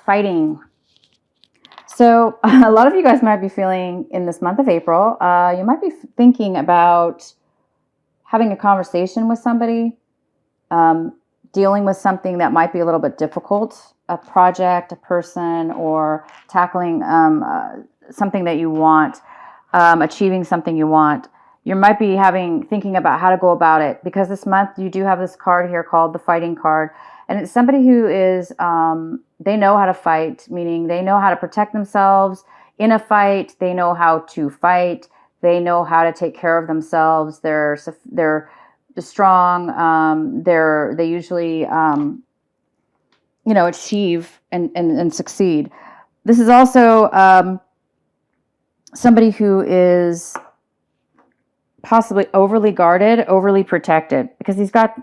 fighting. So a lot of you guys might be feeling in this month of April, you might be thinking about having a conversation with somebody, dealing with something that might be a little bit difficult, a project, a person, or tackling something that you want, achieving something you want. You might be thinking about how to go about it, because this month you do have this card here called the fighting card. And it's somebody who is, they know how to fight, meaning they know how to protect themselves in a fight. They know how to fight. They know how to take care of themselves. They're strong. They usually, achieve and succeed. This is also somebody who is possibly overly guarded, overly protected, because he's got,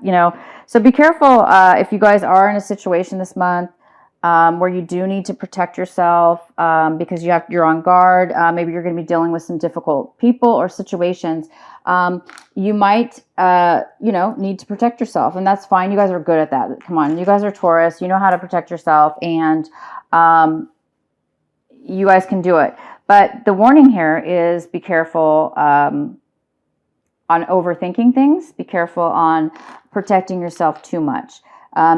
so be careful if you guys are in a situation this month where you do need to protect yourself because you're on guard. Maybe you're going to be dealing with some difficult people or situations. You might, need to protect yourself, and that's fine. You guys are good at that. Come on, you guys are Taurus. You know how to protect yourself, and you guys can do it. But the warning here is be careful on overthinking things. Be careful on protecting yourself too much.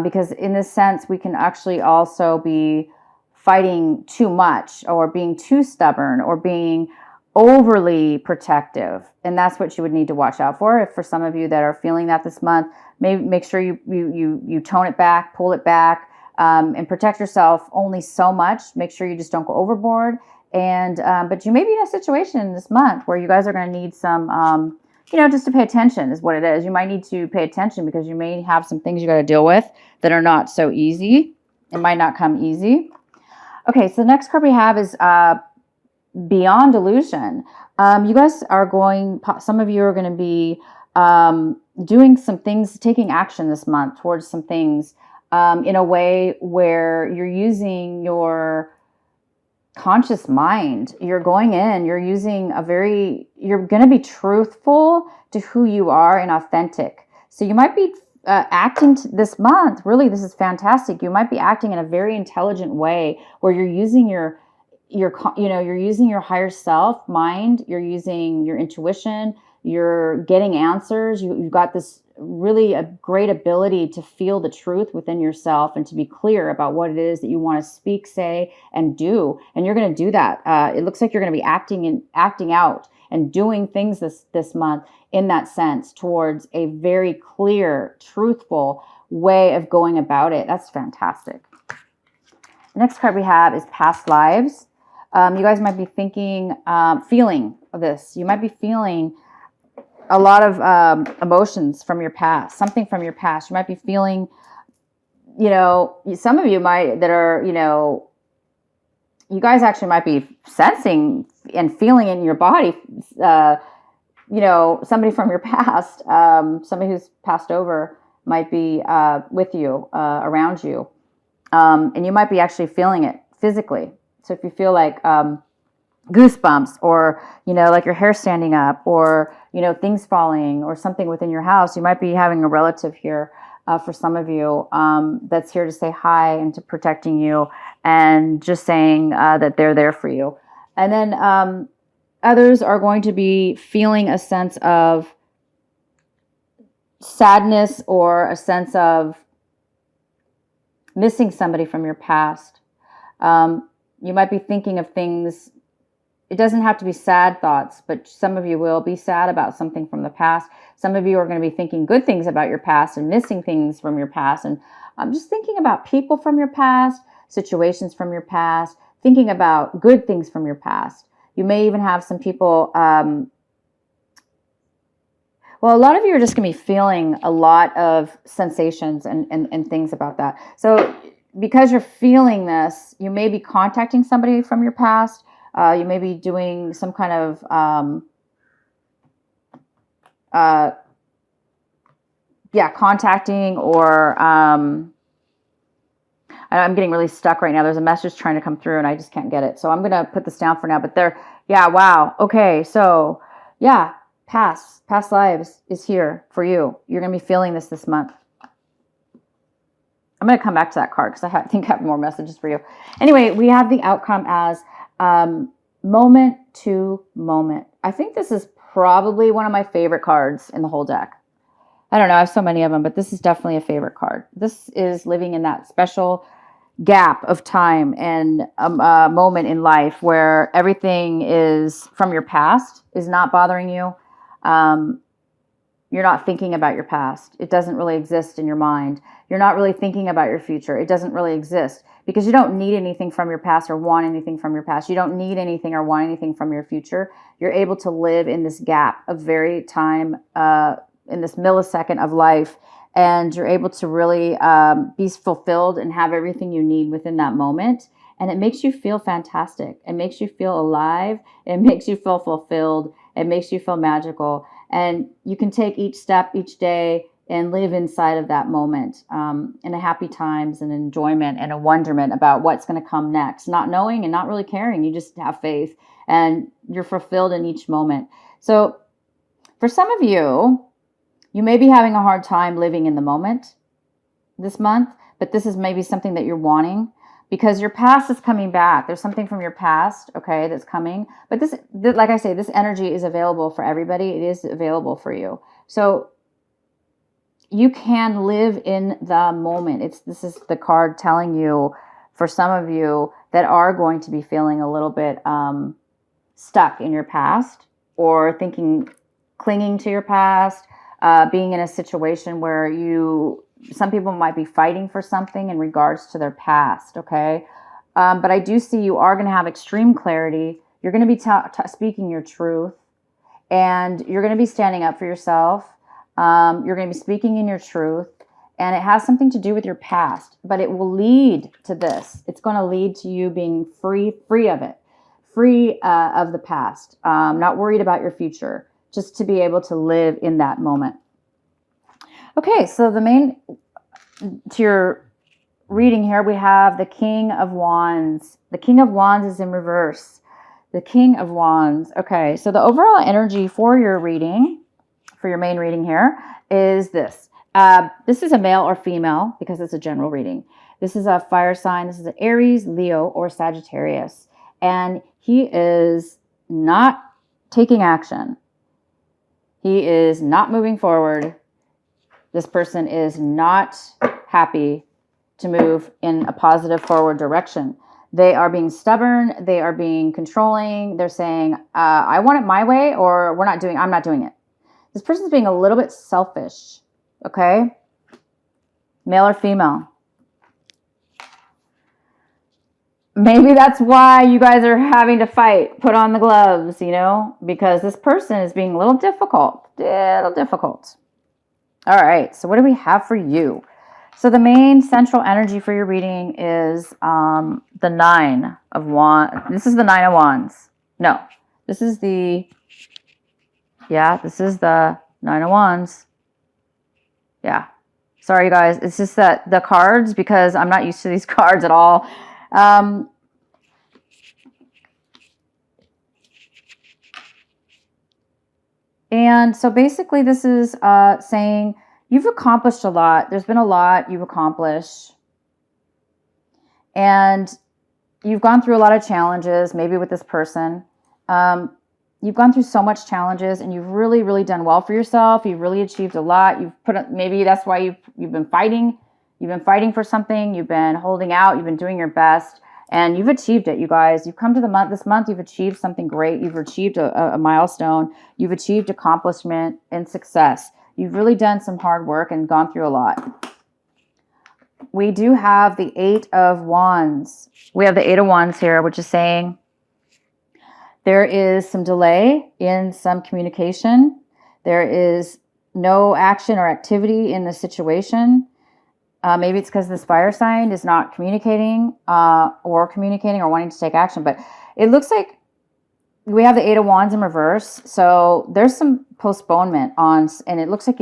Because in this sense, we can actually also be fighting too much, or being too stubborn, or being overly protective. And that's what you would need to watch out for. If for some of you that are feeling that this month, maybe make sure you tone it back, pull it back, and protect yourself only so much. Make sure you just don't go overboard. And but you may be in a situation this month where you guys are going to need some just to pay attention is what it is. You might need to pay attention because you may have some things you got to deal with that are not so easy. It might not come easy. Okay, so the next card we have is Beyond Illusion. You guys are some of you are going to be doing some things, taking action this month towards some things in a way where you're using your conscious mind. You're going in, you're going to be truthful to who you are and authentic. So you might be acting this month. Really, this is fantastic. You might be acting in a very intelligent way where you're using you're using your higher self mind. You're using your intuition. You're getting answers. You've got this really a great ability to feel the truth within yourself and to be clear about what it is that you want to speak, say, and do. And you're going to do that. It looks like you're going to be acting out and doing things this month in that sense towards a very clear, truthful way of going about it. That's fantastic. The next card we have is Past Lives. You guys might be feeling this. You might be feeling a lot of emotions from your past, something from your past. You might be feeling, some of you you guys actually might be sensing and feeling in your body, somebody from your past, somebody who's passed over might be with you, around you. And you might be actually feeling it physically. So if you feel like goosebumps, or like your hair standing up, or things falling, or something within your house, you might be having a relative here for some of you that's here to say hi and to protecting you and just saying that they're there for you. And then others are going to be feeling a sense of sadness or a sense of missing somebody from your past. You might be thinking of things. It doesn't have to be sad thoughts, but some of you will be sad about something from the past. Some of you are going to be thinking good things about your past and missing things from your past. And I'm just thinking about people from your past, situations from your past, thinking about good things from your past. You may even have some people, a lot of you are just going to be feeling a lot of sensations and things about that. So because you're feeling this, you may be contacting somebody from your past. You may be doing some kind of contacting, or I'm getting really stuck right now. There's a message trying to come through and I just can't get it. So I'm going to put this down for now. But wow. Okay, so past lives is here for you. You're going to be feeling this month. I'm going to come back to that card because I think I have more messages for you. Anyway, we have the outcome as moment to moment. I think this is probably one of my favorite cards in the whole deck. I don't know. I have so many of them, but this is definitely a favorite card. This is living in that special gap of time and a moment in life where everything is from your past is not bothering you. You're not thinking about your past. It doesn't really exist in your mind. You're not really thinking about your future. It doesn't really exist because you don't need anything from your past or want anything from your past. You don't need anything or want anything from your future. You're able to live in this gap of very time, in this millisecond of life, and you're able to really be fulfilled and have everything you need within that moment. And it makes you feel fantastic. It makes you feel alive. It makes you feel fulfilled. It makes you feel magical. And you can take each step each day and live inside of that moment in a happy times and enjoyment and a wonderment about what's going to come next, not knowing and not really caring. You just have faith and you're fulfilled in each moment. So for some of you, you may be having a hard time living in the moment this month, but this is maybe something that you're wanting because your past is coming back. There's something from your past, okay, that's coming. But this, like I say, this energy is available for everybody. It is available for you. So you can live in the moment. This is the card telling you, for some of you that are going to be feeling a little bit stuck in your past or clinging to your past, being in a situation where some people might be fighting for something in regards to their past, okay? But I do see you are going to have extreme clarity. You're going to be speaking your truth, and you're going to be standing up for yourself. You're going to be speaking in your truth, and it has something to do with your past, but it will lead to this. It's going to lead to you being free of it, free of the past, not worried about your future, just to be able to live in that moment. Okay, so to your reading here, we have the King of Wands. The King of Wands is in reverse. The King of Wands. Okay, so the overall energy for your reading, for your main reading here, is this. This is a male or female because it's a general reading. This is a fire sign. This is an Aries, Leo, or Sagittarius. And he is not taking action. He is not moving forward. This person is not happy to move in a positive forward direction. They are being stubborn. They are being controlling. They're saying, I want it my way, or I'm not doing it. This person's being a little bit selfish, okay? Male or female. Maybe that's why you guys are having to fight. Put on the gloves, because this person is being a little difficult. All right, so what do we have for you? So the main central energy for your reading is the Nine of Wands. This is the Nine of Wands. No, this is the Nine of Wands. Yeah. Sorry, guys. It's just that the cards, because I'm not used to these cards at all. And so basically this is saying you've accomplished a lot. There's been a lot you've accomplished. And you've gone through a lot of challenges, maybe with this person. You've gone through so much challenges and you've really, really done well for yourself. You've really achieved a lot. Maybe that's why you've been fighting. You've been fighting for something. You've been holding out. You've been doing your best. And you've achieved it, you guys. You've come to this month, you've achieved something great. You've achieved a milestone. You've achieved accomplishment and success. You've really done some hard work and gone through a lot. We do have the Eight of Wands. We have the Eight of Wands here, which is saying there is some delay in some communication. There is no action or activity in the situation. Maybe it's because this fire sign is not communicating or wanting to take action. But it looks like we have the Eight of Wands in reverse. So there's some postponement and it looks like,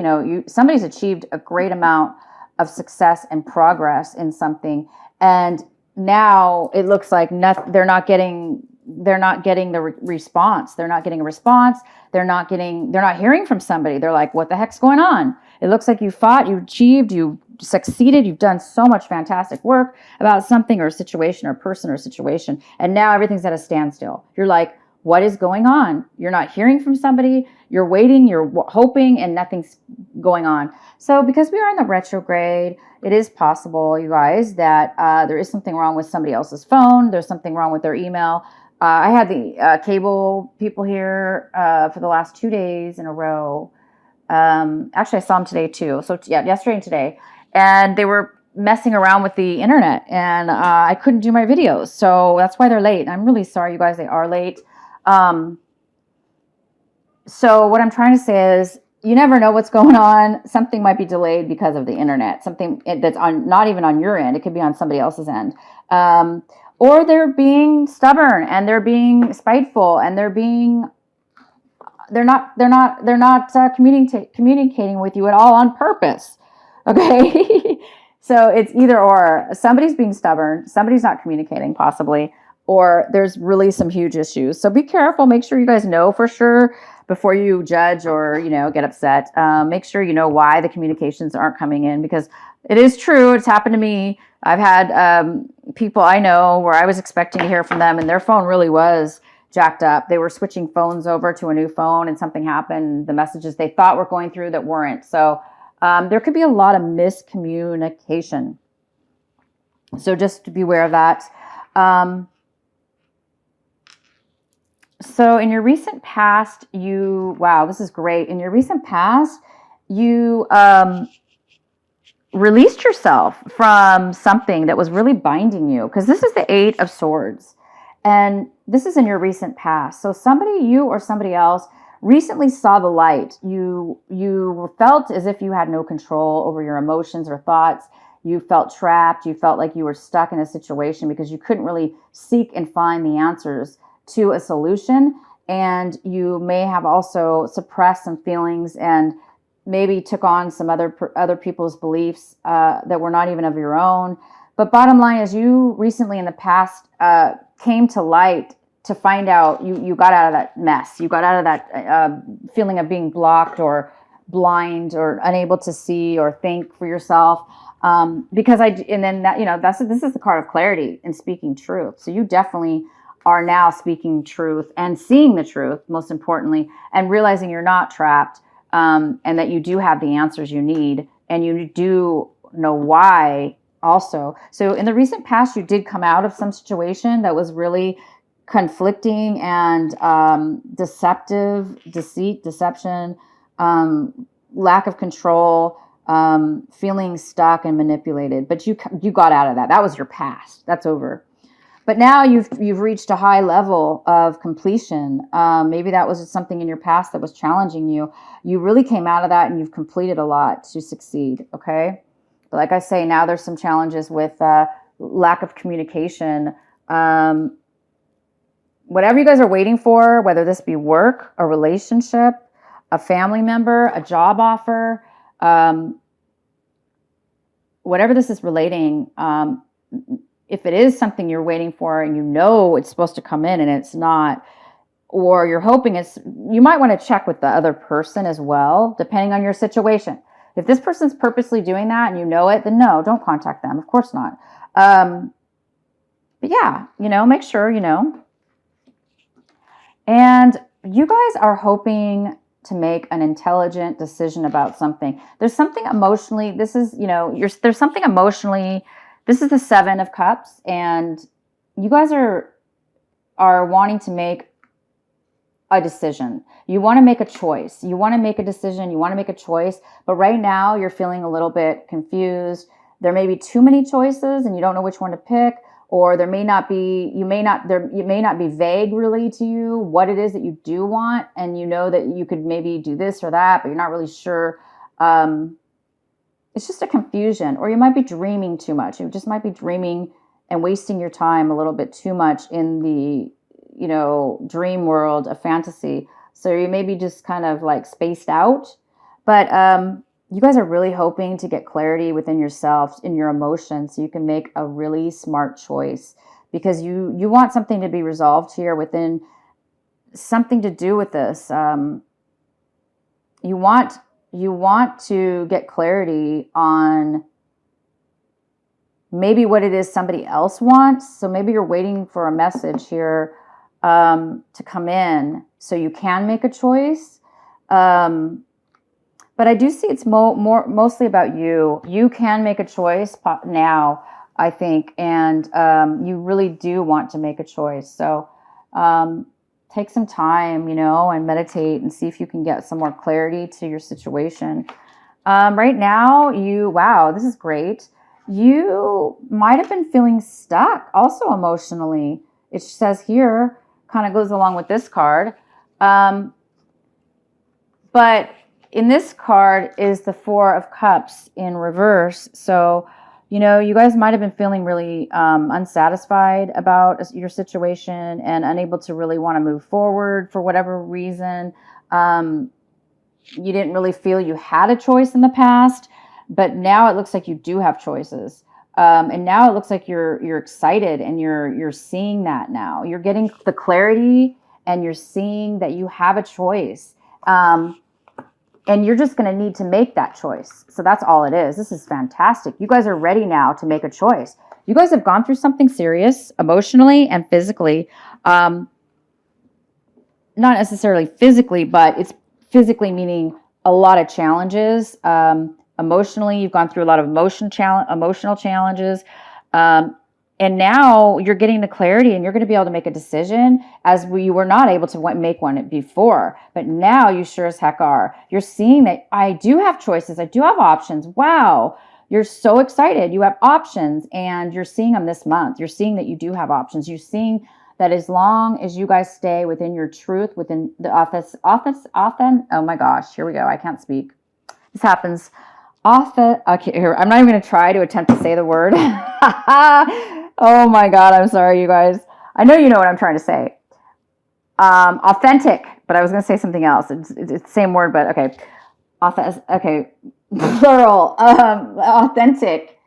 somebody's achieved a great amount of success and progress in something. And now it looks like they're not getting the response. They're not getting a response. They're not hearing from somebody. They're like, what the heck's going on? It looks like you fought, you achieved, you succeeded. You've done so much fantastic work about something or a situation or person or situation. And now everything's at a standstill. You're like, what is going on? You're not hearing from somebody. You're waiting, you're hoping, and nothing's going on. So because we are in the retrograde, it is possible, you guys, that there is something wrong with somebody else's phone. There's something wrong with their email. I had the cable people here for the last 2 days in a row. Actually, I saw them today too. So yeah, yesterday and today. And they were messing around with the internet, and I couldn't do my videos. So that's why they're late. I'm really sorry, you guys, they are late. So what I'm trying to say is, you never know what's going on. Something might be delayed because of the internet. Something that's on, not even on your end. It could be on somebody else's end. Or they're being stubborn, and they're being spiteful, and they're not communicating with you at all on purpose. Okay. So it's either or. Somebody's being stubborn. Somebody's not communicating, possibly, or there's really some huge issues. So be careful. Make sure you guys know for sure before you judge or, get upset. Make sure you know why the communications aren't coming in, because it is true. It's happened to me. I've had people I know where I was expecting to hear from them, and their phone really was jacked up. They were switching phones over to a new phone, and something happened. The messages they thought were going through that weren't. So there could be a lot of miscommunication. So just to be aware of that. So in your recent past, wow, this is great. In your recent past, you released yourself from something that was really binding you, because this is the 8 of Swords. And this is in your recent past. So somebody, you or somebody else, recently saw the light. You felt as if you had no control over your emotions or thoughts. You felt trapped. You felt like you were stuck in a situation because you couldn't really seek and find the answers to a solution. And you may have also suppressed some feelings and maybe took on some other people's beliefs that were not even of your own. But bottom line is, you recently in the past came to light to find out you got out of that mess. You got out of that feeling of being blocked or blind or unable to see or think for yourself. Because this is the card of clarity and speaking truth. So you definitely are now speaking truth and seeing the truth, most importantly, and realizing you're not trapped, and that you do have the answers you need, and you do know why also. So in the recent past, you did come out of some situation that was really conflicting and deception, lack of control, feeling stuck and manipulated. But you got out of that. That was your past. That's over. But now you've reached a high level of completion. Maybe that was something in your past that was challenging you. You really came out of that, and you've completed a lot to succeed. Okay. But like I say, now there's some challenges with lack of communication. Whatever you guys are waiting for, whether this be work, a relationship, a family member, a job offer, whatever this is relating, if it is something you're waiting for and you know it's supposed to come in and it's not, or you're hoping you might want to check with the other person as well, depending on your situation. If this person's purposely doing that and you know it, then no, don't contact them. Of course not. But yeah, make sure you know. And you guys are hoping to make an intelligent decision about something. There's something emotionally, there's something emotionally, this is the 7 of Cups, and you guys are wanting to make a decision. You want to make a choice. You want to make a decision. You want to make a choice. But right now you're feeling a little bit confused. There may be too many choices and you don't know which one to pick, or it may not be vague really to you what it is that you do want. And you know that you could maybe do this or that, but you're not really sure. It's just a confusion, or you might be dreaming too much. You just might be dreaming and wasting your time a little bit too much in the, dream world of fantasy. So you may be just kind of like spaced out, but you guys are really hoping to get clarity within yourself, in your emotions, so you can make a really smart choice, because you want something to be resolved here within something to do with this. You want to get clarity on maybe what it is somebody else wants. So maybe you're waiting for a message here to come in so you can make a choice. But I do see it's mostly about you. You can make a choice now, I think, and you really do want to make a choice. So take some time, and meditate and see if you can get some more clarity to your situation. Right now, wow, this is great. You might have been feeling stuck also emotionally. It says here, kind of goes along with this card. But in this card is the Four of Cups in reverse. So, you guys might have been feeling really unsatisfied about your situation and unable to really want to move forward for whatever reason. You didn't really feel you had a choice in the past, but now it looks like you do have choices. And now it looks like you're excited and you're seeing that now. You're getting the clarity and you're seeing that you have a choice. And you're just going to need to make that choice. So that's all it is. This is fantastic. You guys are ready now to make a choice. You guys have gone through something serious emotionally and physically. Not necessarily physically, but it's physically meaning a lot of challenges. Emotionally, you've gone through a lot of emotional challenges. And now you're getting the clarity and you're going to be able to make a decision as you were not able to make one before. But now you sure as heck are. You're seeing that I do have choices. I do have options. Wow. You're so excited. You have options and you're seeing them this month. You're seeing that you do have options. You're seeing that as long as you guys stay within your truth, within the office, oh my gosh, here we go. I can't speak. This happens. Okay, here, I'm not even going to try to attempt to say the word. Oh my God, I'm sorry, you guys. I know you know what I'm trying to say. Authentic, but I was going to say something else. It's the same word, but okay. Okay, plural. Authentic.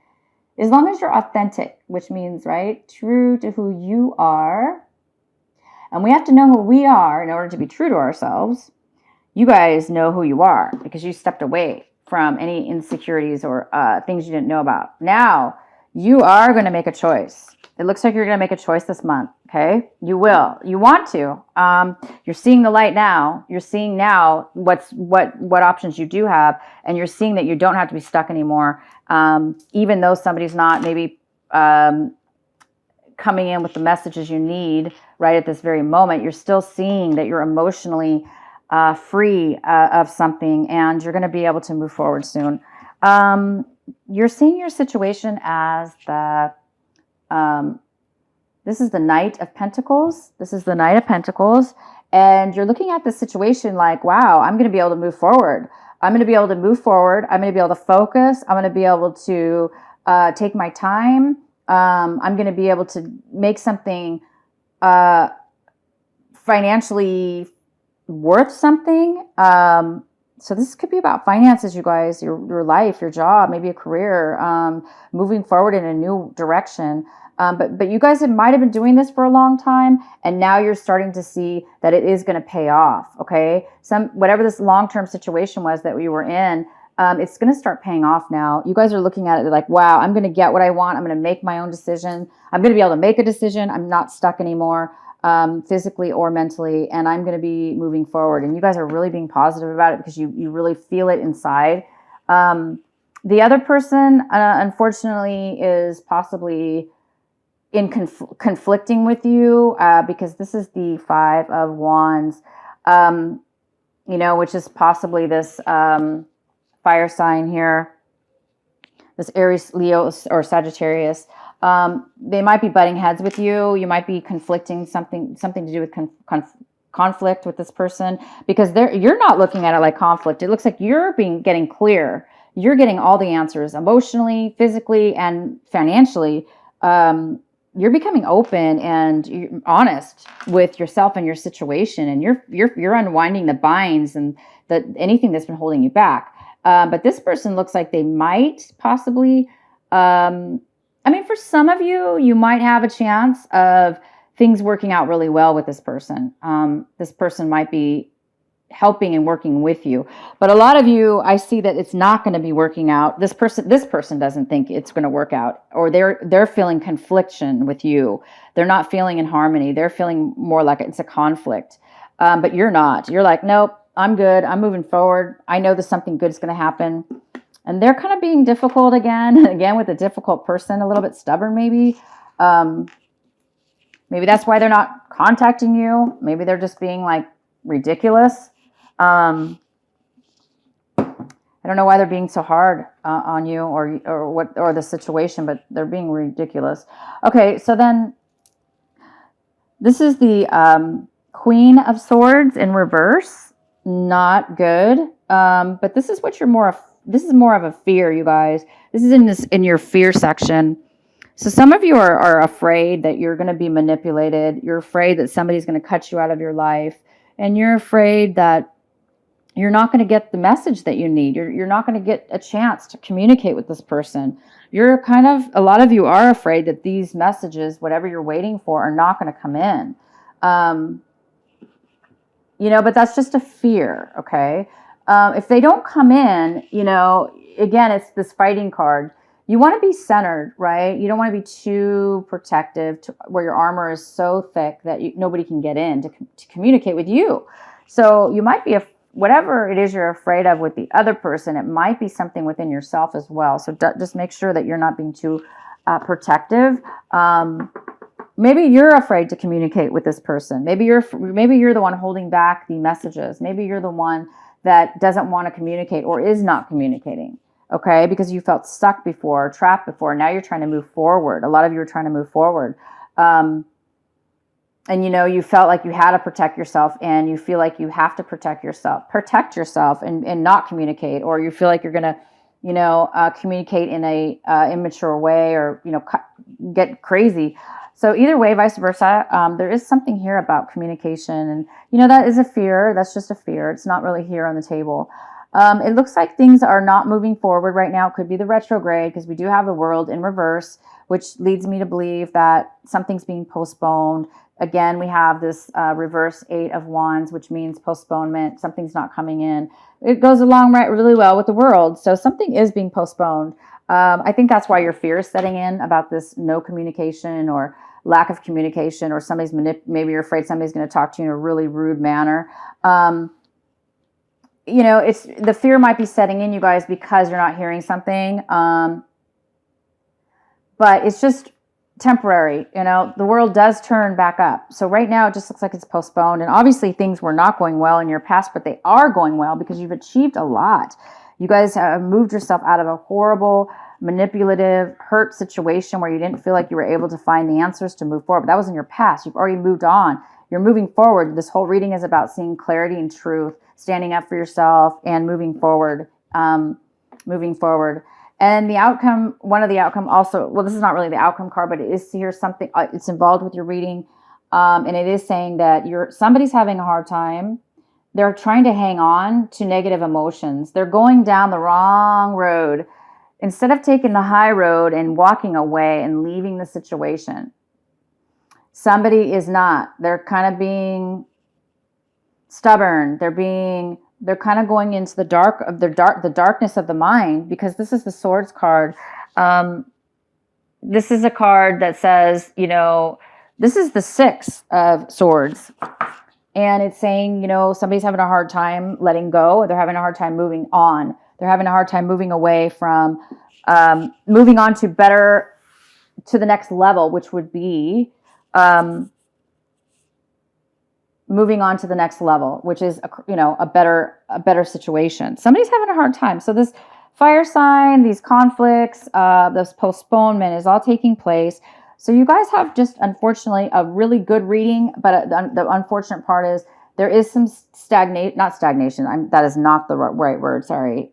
As long as you're authentic, which means, right, true to who you are. And we have to know who we are in order to be true to ourselves. You guys know who you are because you stepped away from any insecurities or things you didn't know about. Now, you are going to make a choice. It looks like you're going to make a choice this month, okay? You will. You want to. You're seeing the light now. You're seeing now what options you do have, and you're seeing that you don't have to be stuck anymore. Even though somebody's not maybe coming in with the messages you need right at this very moment, you're still seeing that you're emotionally free of something, and you're going to be able to move forward soon. You're seeing your situation as this is the Knight of Pentacles. This is the Knight of Pentacles. And you're looking at this situation like, wow, I'm going to be able to move forward. I'm going to be able to move forward. I'm going to be able to focus. I'm going to be able to take my time. I'm going to be able to make something financially worth something. So this could be about finances, you guys, your life, your job, maybe a career, moving forward in a new direction. But you guys might have been doing this for a long time, and now you're starting to see that it is going to pay off. Okay, whatever this long-term situation was that we were in, it's going to start paying off now. You guys are looking at it like, wow, I'm going to get what I want. I'm going to make my own decision. I'm going to be able to make a decision. I'm not stuck anymore. Physically or mentally, and I'm going to be moving forward. And you guys are really being positive about it because you really feel it inside. The other person, unfortunately, is possibly in conflicting with you because this is the Five of Wands, which is possibly this fire sign here, this Aries, Leo, or Sagittarius. They might be butting heads with you. You might be conflicting something to do with conflict with this person because you're not looking at it like conflict. It looks like you're getting clear. You're getting all the answers emotionally, physically, and financially. You're becoming open and you're honest with yourself and your situation, and you're unwinding the binds and anything that's been holding you back. But this person looks like they might possibly. For some of you, you might have a chance of things working out really well with this person. This person might be helping and working with you. But a lot of you, I see that it's not going to be working out. This person doesn't think it's going to work out, or they're feeling confliction with you. They're not feeling in harmony. They're feeling more like it's a conflict. But you're not. You're like, nope, I'm good. I'm moving forward. I know that something good is going to happen. And they're kind of being difficult again with a difficult person, a little bit stubborn maybe. Maybe that's why they're not contacting you. Maybe they're just being like ridiculous. I don't know why they're being so hard on you or the situation, but they're being ridiculous. Okay, so then this is the Queen of Swords in reverse. Not good. But this is what this is more of a fear, you guys. This is in your fear section. So some of you are afraid that you're going to be manipulated. You're afraid that somebody's going to cut you out of your life. And you're afraid that you're not going to get the message that you need. You're not going to get a chance to communicate with this person. A lot of you are afraid that these messages, whatever you're waiting for, are not going to come in. But that's just a fear, okay? If they don't come in, again, it's this fighting card. You want to be centered, right? You don't want to be too protective where your armor is so thick that nobody can get in to communicate with you. So you might be whatever it is you're afraid of with the other person, it might be something within yourself as well. So just make sure that you're not being too protective. Maybe you're afraid to communicate with this person. Maybe you're the one holding back the messages. Maybe you're the one that doesn't want to communicate or is not communicating. Okay, because you felt stuck before, trapped before. Now you're trying to move forward. A lot of you are trying to move forward. And you felt like you had to protect yourself, and you feel like you have to protect yourself and not communicate, or you feel like you're going to, communicate in a immature way, or, get crazy. So either way, vice versa, there is something here about communication, and, that is a fear. That's just a fear. It's not really here on the table. It looks like things are not moving forward right now. It could be the retrograde, because we do have the world in reverse, which leads me to believe that something's being postponed. Again, we have this reverse 8 of Wands, which means postponement. Something's not coming in. It goes along really well with the world. So something is being postponed. I think that's why your fear is setting in about this no communication or lack of communication, or maybe you're afraid somebody's going to talk to you in a really rude manner. It's the fear might be setting in, you guys, because you're not hearing something. But it's just temporary. The world does turn back up. So right now it just looks like it's postponed. And obviously things were not going well in your past, but they are going well because you've achieved a lot. You guys have moved yourself out of a horrible, manipulative, hurt situation where you didn't feel like you were able to find the answers to move forward. But that was in your past. You've already moved on. You're moving forward. This whole reading is about seeing clarity and truth, standing up for yourself, and moving forward. And the outcome, one of the outcome also, well, this is not really the outcome card, but it is here something, it's involved with your reading. And it is saying that somebody's having a hard time. They're trying to hang on to negative emotions. They're going down the wrong road instead of taking the high road and walking away and leaving the situation. Somebody is not. They're kind of being stubborn. They're kind of going into the darkness of the mind, because this is the Swords card. This is a card that says, this is the 6 of Swords. And it's saying, somebody's having a hard time letting go. They're having a hard time moving on. They're having a hard time moving away from, moving on to the next level, which would be, moving on to the next level, which is a better situation. Somebody's having a hard time. So this fire sign, these conflicts, this postponement is all taking place. So you guys have just, unfortunately, a really good reading, but the unfortunate part is there is some not stagnation. That is not the right word. Sorry.